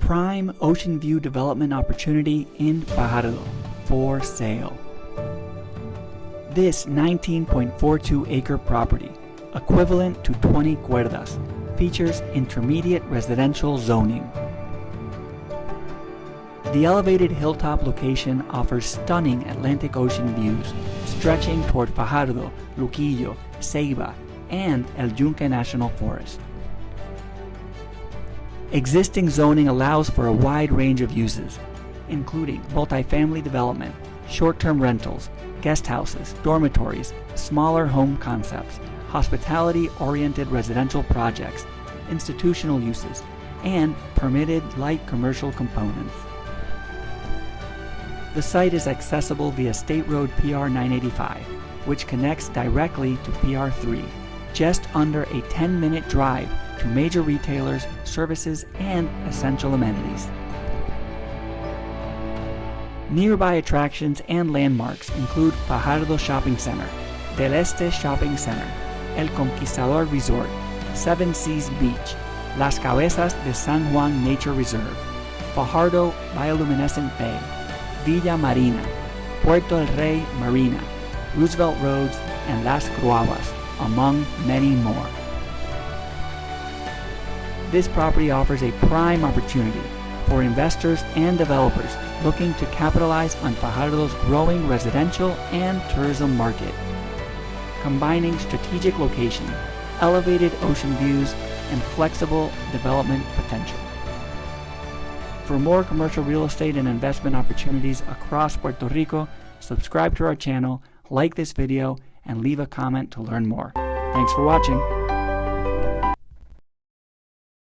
prime ocean view development opportunity in Fajardo for sale. This 19.42 acre property, equivalent to 20 cuerdas, features intermediate residential zoning. The elevated hilltop location offers stunning Atlantic Ocean views, stretching toward Fajardo, Luquillo, Ceiba, and El Yunque National Forest. Existing zoning allows for a wide range of uses, including multifamily development, short-term rentals, guest houses, dormitories, smaller home concepts, hospitality-oriented residential projects, institutional uses, and permitted light commercial components. The site is accessible via State Road PR 985, which connects directly to PR 3, just under a 10-minute drive to major retailers, services, and essential amenities. Nearby attractions and landmarks include Fajardo Shopping Center, Del Este Shopping Center, El Conquistador Resort, Seven Seas Beach, Las Cabezas de San Juan Nature Reserve, Fajardo Bioluminescent Bay, Villa Marina, Puerto El Rey Marina, Roosevelt Roads, and Las Cruavas, among many more. This property offers a prime opportunity for investors and developers looking to capitalize on Fajardo's growing residential and tourism market, combining strategic location, elevated ocean views, and flexible development potential. For more commercial real estate and investment opportunities across Puerto Rico, subscribe to our channel, like this video, and leave a comment to learn more. Thanks for watching.